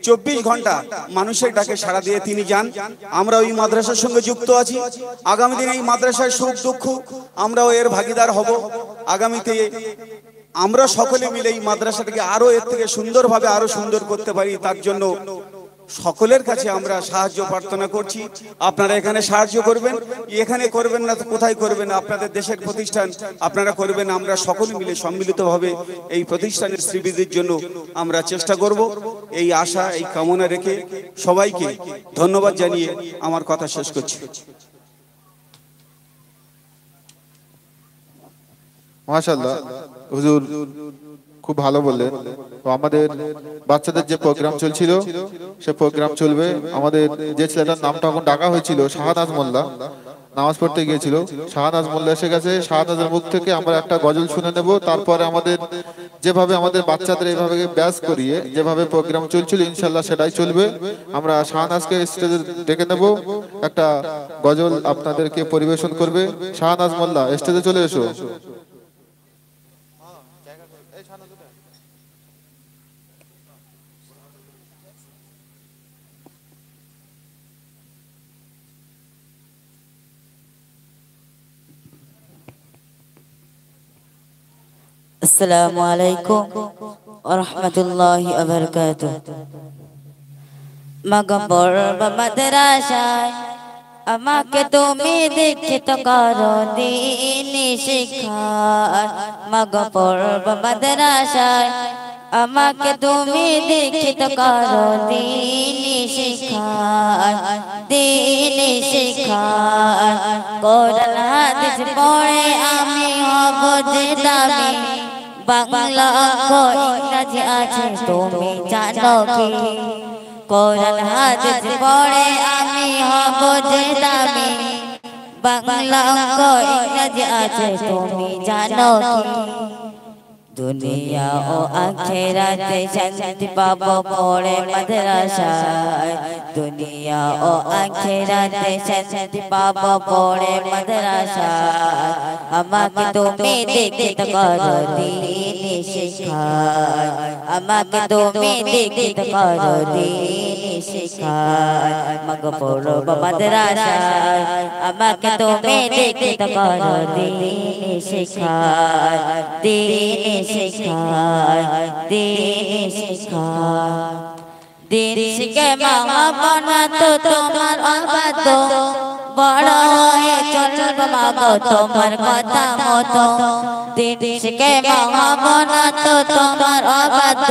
24 ঘন্টা মানুষের ডাকে সাড়া দিয়ে তিনি যান। আমরা ওই মাদ্রাসার সঙ্গে যুক্ত আছি। আগামী দিনে এই মাদ্রাসার সুখ দুঃখ আমরাও এর ভাগিদার হব। আগামীতে আমরা সকলে মিলে এই মাদ্রাসাটাকে আরো এর থেকে সুন্দরভাবে আরো সুন্দর করতে পারি, তার জন্য সকলের কাছে আমরা সাহায্য প্রার্থনা করছি। আপনারা এখানে সাহায্য করবেন, এখানে করবেন না তো কোথায় করবেন? আপনাদের দেশের প্রতিষ্ঠান, আপনারা করবেন। আমরা সকলে মিলে সম্মিলিতভাবে এই প্রতিষ্ঠানের শ্রীবৃদ্ধির জন্য আমরা চেষ্টা করব। এই আশা, এই কামনা রেখে সবাইকে ধন্যবাদ জানিয়ে আমার কথা শেষ করছি। মাশাআল্লাহ, হুজুর খুব ভালো বললেন। তো আমাদের বাচ্চাদের যে প্রোগ্রাম চলছিল, সে প্রোগ্রাম চলবে। আমাদের যে ছেলেটার নামটা এখন ডাকা হয়েছিল, শাহানাজ মোল্লা, নামাজ পড়তে গিয়েছিল, শাহানাজ মোল্লা এসে গেছে। শাহানাজের মুখ থেকে আমরা একটা গজল শুনে নেব। তারপরে আমাদের যেভাবে আমাদের বাচ্চাদের এইভাবে ব্যাস করিয়ে যেভাবে প্রোগ্রাম চলছিল, ইনশাল্লাহ সেটাই চলবে। আমরা শাহানাজকে স্টেজে ডেকে নেব, একটা গজল আপনাদেরকে পরিবেশন করবে। শাহানাজ মোল্লা, স্টেজে চলে এসো। আসসালামু আলাইকুম ওয়া রাহমাতুল্লাহি ওয়া বারাকাতুহু। মগবর মাদ্রাসায় আমাকে তুমি দীক্ষিত করো দ্বীনি শিক্ষায়। মগবর মাদ্রাসায় আমাকে তুমি দীক্ষিত করো দ্বীনি শিক্ষায়, দ্বীনি শিক্ষায়। কোরআন হাদিস পড়ে আমি হব যে দামি, বাংলা অঙ্ক ইংরাজি আছে তুমি জানো কি? কোরআন হাদিস পড়ে আমি হব যে দামি, বাংলা অঙ্ক ইংরাজি আছে তুমি জানো কি? দুনিয়া ও আখিরাতে শান্তি পাবো পড়ে মাদ্রাসায়, দুনিয়া ও আখিরাতে শান্তি পাবো পড়ে মাদ্রাসায়। আমাকে তুমি দীক্ষিত করো দ্বীনি শিক্ষায়, আমাকে তুমি দীক্ষিত করো দ্বীনি শিক্ষায়। মগবর মাদ্রাসায় আমাকে তুমি দীক্ষিত করো দ্বীনি শিক্ষায়, দ্বীনি শিক্ষায়, দ্বীনি শিক্ষায়। দিন শিখে মহাবনা তো তোমার অবাধ্য বড় হয়ে চলবে মাগো তোমার কথা মতো দিন শিখে মহাবনা তো তোমার অবাধ্য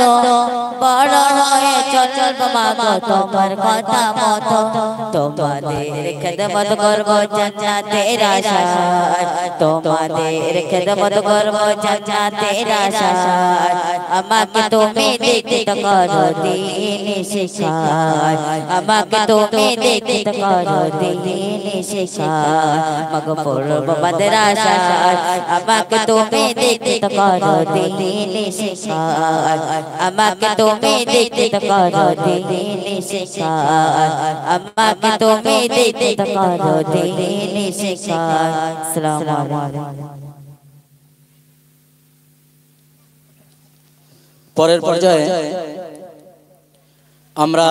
বড় হয়ে চলবে মাগো তোমার কথা মতো তোমাদের খেদমত করবো জান্নাতের আশায় তোমাদের খেদমত করবো জান্নাতের আশায় আমাকে তুমি দীক্ষিত করো দিন শিখায় আমাকে তুমি দীক্ষিত করো দিন শিখায় মাগো পড়ব মাদ্রাসায় আমাকে তুমি দীক্ষিত করো দিন শিখায় আমাকে তুমি দীক্ষিত করো দিন শিখায় আমাকে তুমি দীক্ষিত করো দিন শিখায় আসসালামু আলাইকুম। পরের পর্যায়ে আমরা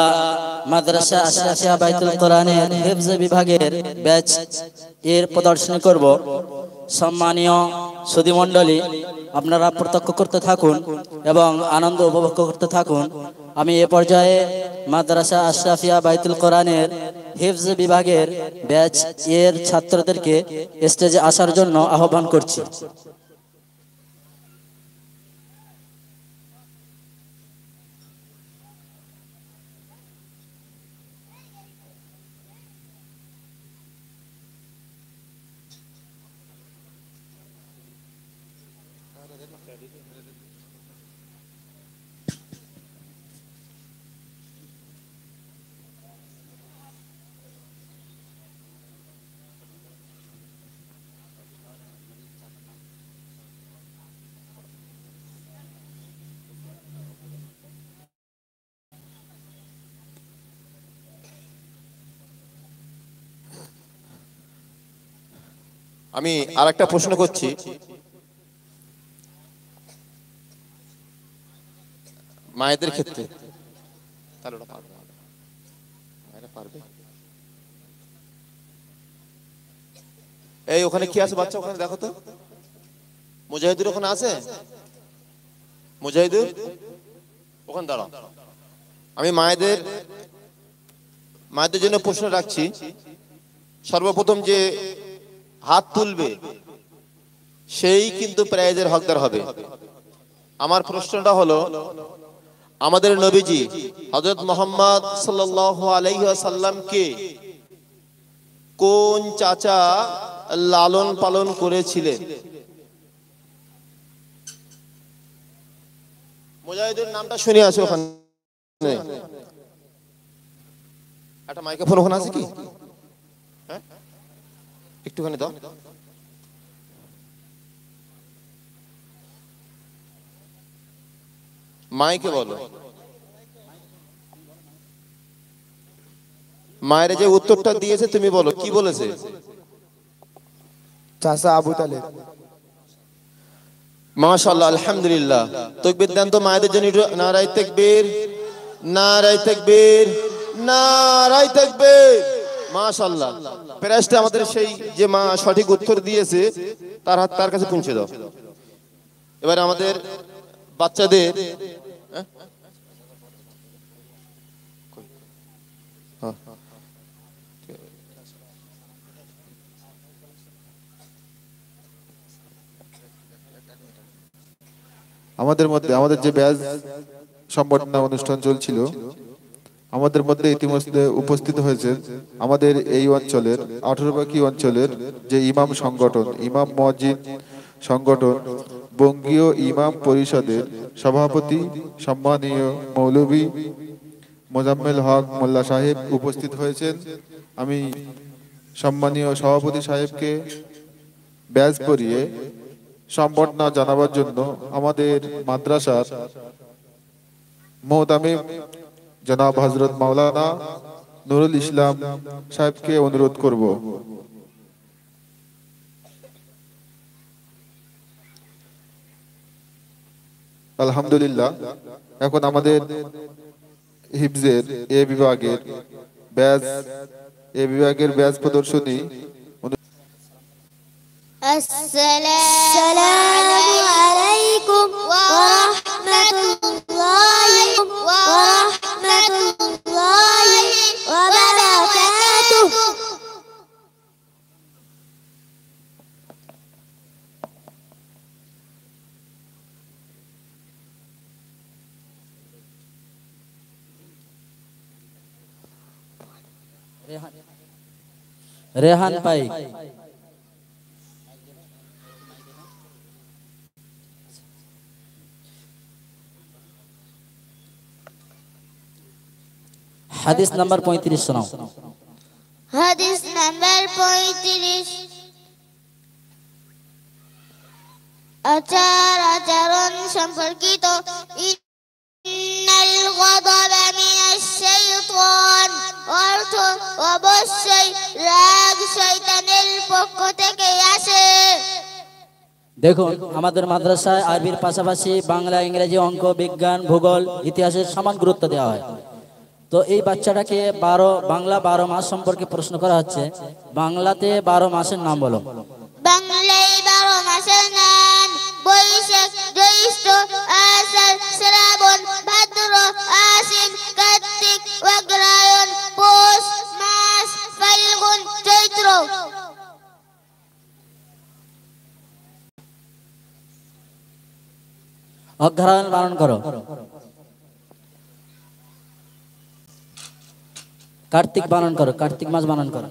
মাদ্রাসা আশরাফিয়া বাইতুল কোরআনের হিফজ বিভাগের ব্যাচ এর প্রদর্শনী করব। সম্মানীয় সুধী মণ্ডলী, আপনারা প্রত্যক্ষ করতে থাকুন এবং আনন্দ উপভোগ করতে থাকুন। আমি এ পর্যায়ে মাদ্রাসা আশরাফিয়া বাইতুল কোরআনের হিফজ বিভাগের ব্যাচ এর ছাত্রদেরকে স্টেজে আসার জন্য আহ্বান করছি। আমি আরেকটা প্রশ্ন করছি, মায়েদের ক্ষেত্রে এই ওখানে কি আছে বাচ্চা? ওখানে দেখো তো, মুজাহিদুর ওখানে আছে? মুজাহিদুর ওখানে দাঁড়াও। আমি মায়েদের জন্য প্রশ্ন রাখছি। সর্বপ্রথম যে হাত তুলবে সেই কিন্তু প্রাইজের হকদার হবে। আমার প্রশ্নটা হলো, আমাদের নবীজি হযরত মুহাম্মদ সাল্লাল্লাহু আলাইহি ওয়াসাল্লামকে কোন চাচা লালন পালন করেছিলেন? মুজাহিদের নামটা শুনে আসো ওখানে। একটা মাইক্রোফোন ওখানে আছে কি? হ্যাঁ, একটুখানি দাও। মাইকে বলো। মায়ের যে উত্তরটা দিয়েছে তুমি বলো, কি বলেছে? চাচা আবু তালেব। মাশাআল্লাহ, আলহামদুলিল্লাহ। তাকবীর দেন তো মায়েদের জন্য। নারায়ে তাকবীর, নারায়ে তাকবীর, নারায়ে তাকবীর। মাশাআল্লাহ। প্রাইজটা আমাদের সেই যে মা সঠিক উত্তর দিয়েছে তার কাছে পৌঁছে দাও। এবার আমাদের বাচ্চাদের আমাদের মধ্যে আমাদের যে ব্যাচ সম্বর্ধনা অনুষ্ঠান চলছিল, আমাদের মধ্যে ইতিমধ্যে উপস্থিত হয়েছে আমাদের এই অঞ্চলের 18 অঞ্চলের যে ইমাম সংগঠন, ইমাম মুয়াজ্জিন সংগঠন, বঙ্গীয় ইমাম পরিষদের সভাপতি সম্মানীয় মৌলভী মোজাম্মেল হক মোল্লা সাহেব উপস্থিত হয়েছেন। আমি সম্মানীয় সভাপতি সাহেবকে ব্যাজ পরিয়ে সম্বর্ধনা জানাবার জন্য আমাদের মাদ্রাসার মুহতামিম জনাব হযরত মাওলানা নুরুল ইসলাম সাহেবকে অনুরোধ করব। আলহামদুলিল্লাহ, এখন আমাদের হিফজের এ বিভাগের ব্যাজ প্রদর্শনী। আসসালামু আলাইকুম ওয়া রাহমাতুল্লাহি ওয়া বারাকাতুহু। রেহান পাইক, হাদিস নাম্বার 35 শোনাও। হাদিস নাম্বার 35। আচরণ সম্পর্কিত। ইন্নাল গাদাবা মিনাশ শাইতান, অর্থ অবশ্যই রাগ শয়তানের পক্ষ থেকে আসে। দেখুন, আমাদের মাদ্রাসায় আরবির পাশাপাশি বাংলা, ইংরেজি, অঙ্ক, বিজ্ঞান, ভূগোল, ইতিহাসের সমান গুরুত্ব দেওয়া হয়। তো এই বাচ্চাটাকে বাংলা 12 মাস সম্পর্কে প্রশ্ন করা হচ্ছে। বাংলাতে 12 মাসের নাম বলো। বাংলায় 12 মাসের নাম: বৈশাখ, জ্যৈষ্ঠ, আষাঢ়, শ্রাবণ, ভাদ্র, আশ্বিন, কার্তিক, অগ্রহায়ণ, পৌষ মাস, ফাল্গুন, চৈত্র। অগ্রহায়ণ বানান করো। কার্তিক বানান করো, কার্তিক মাস বানান করো।